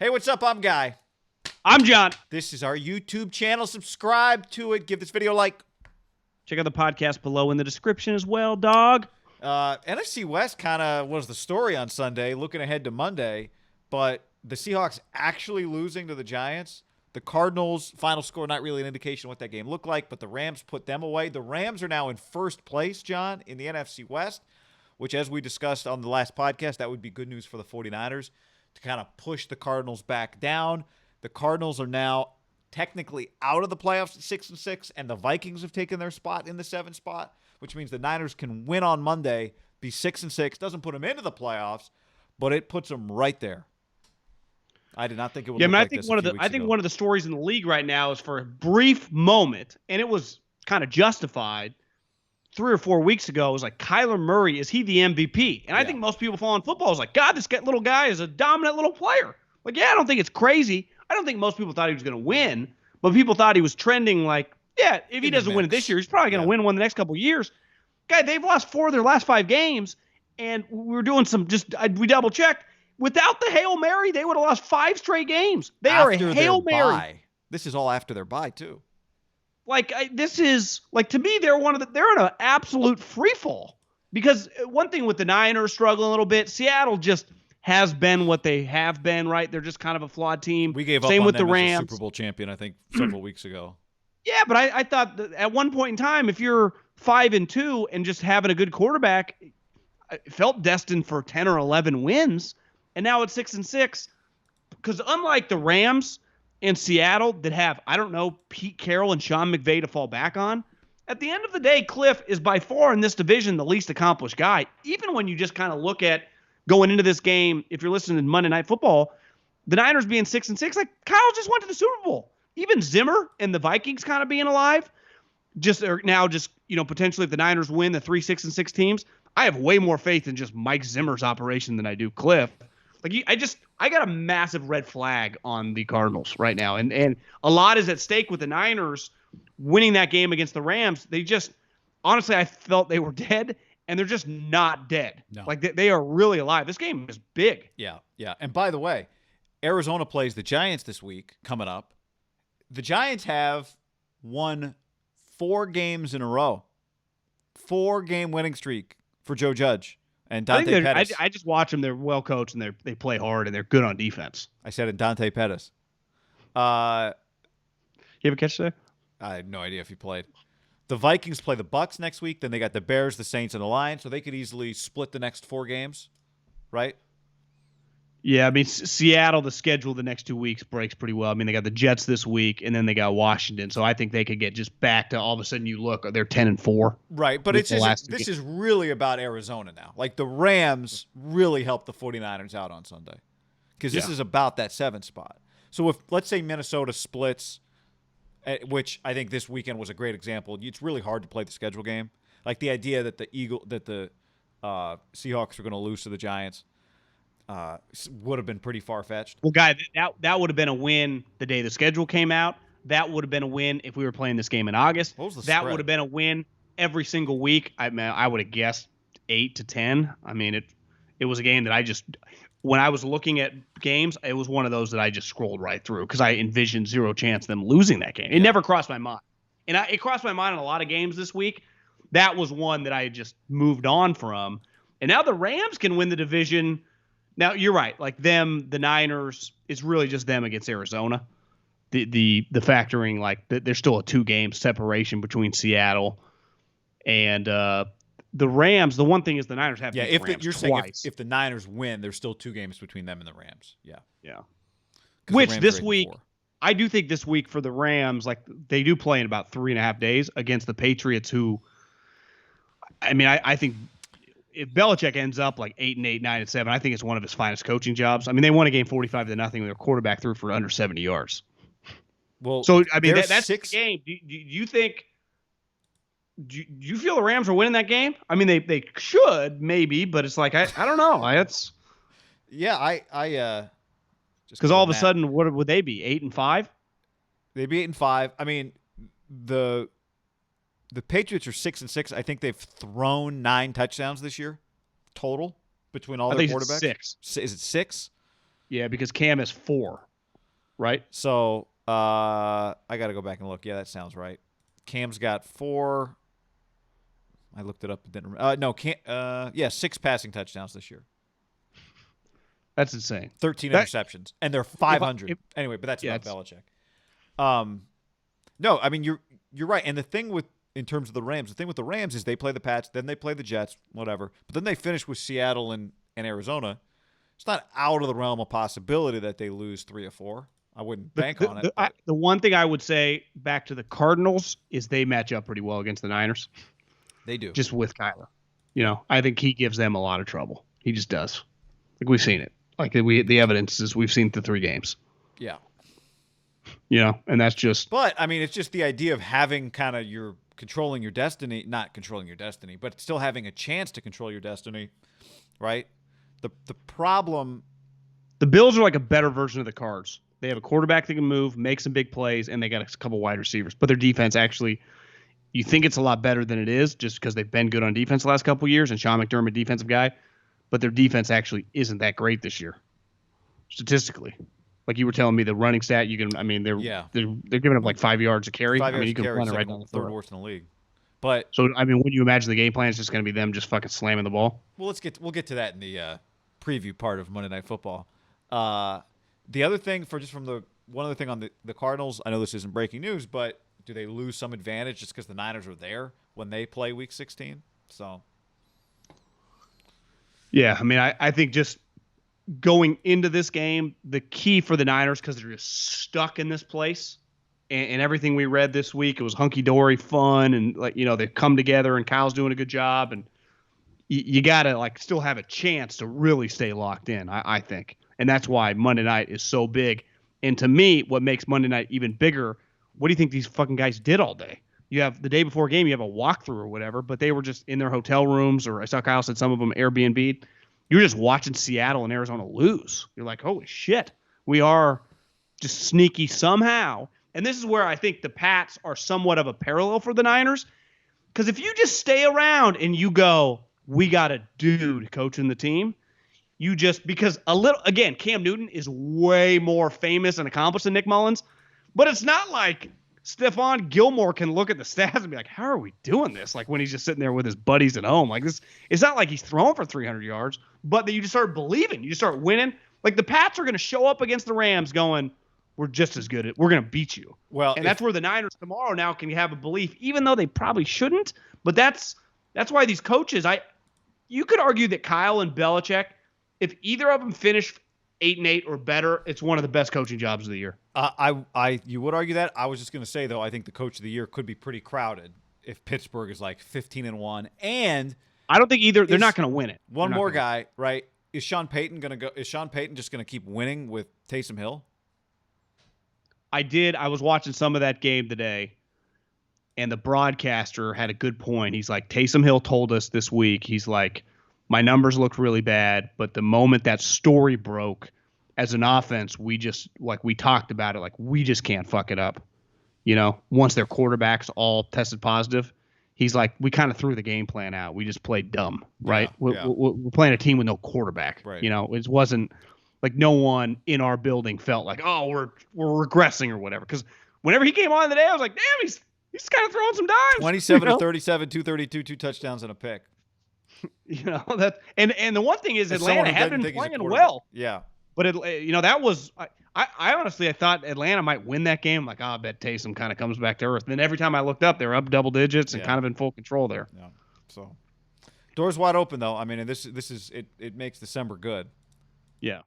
Hey, what's up? I'm Guy. I'm John. This is our YouTube channel. Subscribe to it. Give this video a like. Check out the podcast below in the description as well, dog. NFC West kind of was the story on Sunday, looking ahead to Monday. But the Seahawks actually losing to the Giants. The Cardinals' final score, not really an indication of what that game looked like, but the Rams put them away. The Rams are now in first place, John, in the NFC West, which, as we discussed on the last podcast, that would be good news for the 49ers to kind of push the Cardinals back down. The Cardinals are now technically out of the playoffs at 6-6, and the Vikings have taken their spot in the 7th spot, which means the Niners can win on Monday, be 6-6. Doesn't put them into the playoffs, but it puts them right there. I did not think it would. Yeah, look man, like this I think one of the stories in the league right now is for a brief moment, and it was kind of justified 3 or 4 weeks ago. It was like, Kyler Murray, is he the MVP? And I think most people following football is like, God, this little guy is a dominant little player. Like, yeah, I don't think it's crazy. I don't think most people thought he was going to win, but people thought he was trending like, yeah, if he doesn't win it this year, he's probably going to win one the next couple of years. Guy, they've lost 4 of their last 5 games, and we were doing some we double-checked. Without the Hail Mary, they would have lost 5 straight games. They are a Hail Mary. Bye. This is all after their bye, too. Like, this is, like, to me, they're in an absolute free fall. Because one thing with the Niners struggling a little bit, Seattle just has been what they have been, right? They're just kind of a flawed team. We gave up Same on with them the Rams. as a Super Bowl champion, I think, several weeks ago. Yeah, but I thought that at one point in time, if you're 5-2 and just having a good quarterback, it felt destined for 10 or 11 wins. And now it's 6-6. Because unlike the Rams and Seattle that have, I don't know, Pete Carroll and Sean McVay to fall back on, at the end of the day, Cliff is by far in this division the least accomplished guy. Even when you just kind of look at going into this game, if you're listening to Monday Night Football, the Niners being 6-6, like Kyle just went to the Super Bowl. Even Zimmer and the Vikings kind of being alive, potentially if the Niners win the 3 6-6 teams, I have way more faith in just Mike Zimmer's operation than I do Cliff. Like I got a massive red flag on the Cardinals right now, and a lot is at stake with the Niners winning that game against the Rams. They just honestly, I felt they were dead, and they're just not dead. No. Like they are really alive. This game is big. Yeah. And by the way, Arizona plays the Giants this week coming up. The Giants have won 4 games in a row. 4-game winning streak for Joe Judge and Dante Pettis. I just watch them. They're well coached, and they play hard, and they're good on defense. I said it, Dante Pettis. You have a catch today? I have no idea if he played. The Vikings play the Bucks next week. Then they got the Bears, the Saints, and the Lions. So they could easily split the next 4 games, right? Yeah, I mean, Seattle, the schedule the next 2 weeks breaks pretty well. I mean, they got the Jets this week, and then they got Washington. So I think they could get just back to all of a sudden you look, they're 10-4. Right, but this is really about Arizona now. Like the Rams really helped the 49ers out on Sunday because this is about that 7th spot. So if, let's say, Minnesota splits, which I think this weekend was a great example, it's really hard to play the schedule game. Like the idea that the Seahawks are going to lose to the Giants would have been pretty far-fetched. Well, guy, that would have been a win the day the schedule came out. That would have been a win if we were playing this game in August. What was the that spread? Would have been a win every single week. I mean, I would have guessed 8-10. I mean, it was a game that when I was looking at games, it was one of those that I just scrolled right through because I envisioned 0 chance of them losing that game. It never crossed my mind. And it crossed my mind in a lot of games this week. That was one that I just moved on from. And now the Rams can win the division. Now, you're right. Like the Niners, it's really just them against Arizona. The factoring, like, there's still a 2-game separation between Seattle and the Rams. The one thing is the Niners have beat the Rams you're twice. saying if the Niners win, there's still 2 games between them and the Rams. Yeah. Which this week, I do think this week for the Rams, like they do play in about 3.5 days against the Patriots, who, I mean, I think if Belichick ends up like 8-8, 9-7, I think it's one of his finest coaching jobs. I mean, they won a game 45-0 with their quarterback threw for under 70 yards. Well, so I mean, that's the game. Do you think? Do you feel the Rams are winning that game? I mean, they should maybe, but it's like I don't know. It's because all of a sudden, what would they be? 8-5? They'd be 8-5. I mean, the Patriots are 6-6. I think they've thrown 9 touchdowns this year total between all their quarterbacks. 6. Is it 6? Yeah, because Cam is 4, right? So I got to go back and look. Yeah, that sounds right. Cam's got 4. I looked it up. Didn't. No, Cam. 6 passing touchdowns this year. That's insane. 13 interceptions, and they're 500. Anyway, but that's not Belichick. No, I mean you're right. And the thing in terms of the Rams is they play the Pats, then they play the Jets, whatever. But then they finish with Seattle and Arizona. It's not out of the realm of possibility that they lose 3 or 4. I wouldn't bank on it. The one thing I would say back to the Cardinals is they match up pretty well against the Niners. They do. Just with Kyler. I think he gives them a lot of trouble. He just does. Like we've seen it. Like the evidence is we've seen the 3 games. Yeah. And that's just. But I mean, it's just the idea of having kind of your controlling your destiny, not controlling your destiny, but still having a chance to control your destiny, right? The problem. The Bills are like a better version of the Cards. They have a quarterback that can move, make some big plays, and they got a couple wide receivers. But their defense actually, you think it's a lot better than it is just because they've been good on defense the last couple of years, and Sean McDermott, defensive guy. But their defense actually isn't that great this year, statistically. Like you were telling me, the running stat, they're giving up like 5 yards a carry. 5 yards you can carry, run it right down the third worst in the league. But so when you imagine the game plan is just going to be them just fucking slamming the ball. Well, we'll get to that in the preview part of Monday Night Football. The other thing one other thing on the Cardinals, I know this isn't breaking news, but do they lose some advantage just because the Niners are there when they play Week 16? So. Yeah, I mean, I think just going into this game, the key for the Niners, because they're just stuck in this place, and everything we read this week, it was hunky-dory fun, and they come together, and Kyle's doing a good job, and you got to still have a chance to really stay locked in, I think. And that's why Monday night is so big. And to me, what makes Monday night even bigger, what do you think these fucking guys did all day? You have the day before game, you have a walkthrough or whatever, but they were just in their hotel rooms, or I saw Kyle said some of them Airbnb. You were just watching Seattle and Arizona lose. You're like, holy shit, we are just sneaky somehow. And this is where I think the Pats are somewhat of a parallel for the Niners. Because if you just stay around and you go, we got a dude coaching the team, because Cam Newton is way more famous and accomplished than Nick Mullins, but it's not like Stephon Gilmore can look at the stats and be like, how are we doing this? Like when he's just sitting there with his buddies at home. Like this, it's not like he's throwing for 300 yards, but then you just start believing. You just start winning. Like the Pats are going to show up against the Rams going, we're just as good. We're going to beat you. Well, and that's where the Niners tomorrow now can have a belief, even though they probably shouldn't. But that's why these coaches, you could argue that Kyle and Belichick, if either of them finish 8-8 or better, it's one of the best coaching jobs of the year. You would argue that. I was just going to say though, I think the coach of the year could be pretty crowded if Pittsburgh is like 15-1, and I don't think either. They're not going to win it. One more guy, right? Is Sean Payton going to go? Is Sean Payton just going to keep winning with Taysom Hill? I was watching some of that game today, and the broadcaster had a good point. He's like, Taysom Hill told us this week, he's like, my numbers looked really bad, but the moment that story broke, as an offense, we talked about it, we just can't fuck it up. Once their quarterbacks all tested positive, he's like, we kind of threw the game plan out. We just played dumb, right? Yeah. We're playing a team with no quarterback. Right. It wasn't like no one in our building felt like, oh, we're regressing or whatever. Because whenever he came on today, I was like, damn, he's kind of throwing some dimes. 27 to 37, 232, 2 touchdowns and a pick. That and the one thing is Atlanta had been playing well. Yeah. But that was I honestly thought Atlanta might win that game. Like, I bet Taysom kind of comes back to earth. And then every time I looked up, they were up double digits and kind of in full control there. Yeah. So doors wide open though. I mean, and this is it makes December good. Yeah.